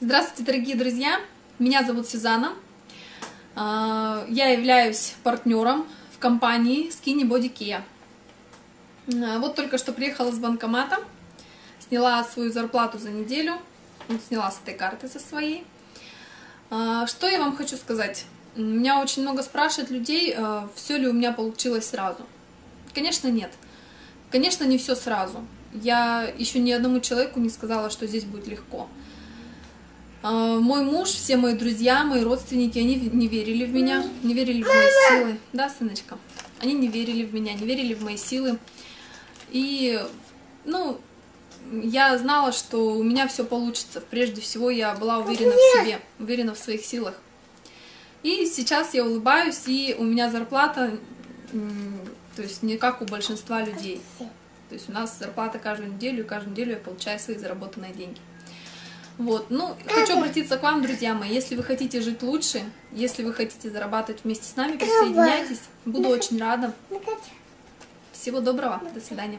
Здравствуйте, дорогие друзья! Меня зовут Сюзанна. Я являюсь партнером в компании Skinny Body Kia. Вот только что приехала с банкомата, сняла свою зарплату за неделю, сняла с этой карты со своей. Что я вам хочу сказать? Меня очень много спрашивают людей, все ли у меня получилось сразу. Конечно, нет. Конечно, не все сразу. Я еще ни одному человеку не сказала, что здесь будет легко. Мой муж, все мои друзья, мои родственники, они не верили в меня, не верили в мои силы. Да, сыночка? Они не верили в меня, не верили в мои силы. И, я знала, что у меня все получится. Прежде всего, я была уверена в себе, уверена в своих силах. И сейчас я улыбаюсь, и у меня зарплата, то есть не как у большинства людей. То есть у нас зарплата каждую неделю, и каждую неделю я получаю свои заработанные деньги. Вот, хочу обратиться к вам, друзья мои. Если вы хотите жить лучше, если вы хотите зарабатывать вместе с нами, присоединяйтесь. Буду очень рада. Всего доброго, до свидания.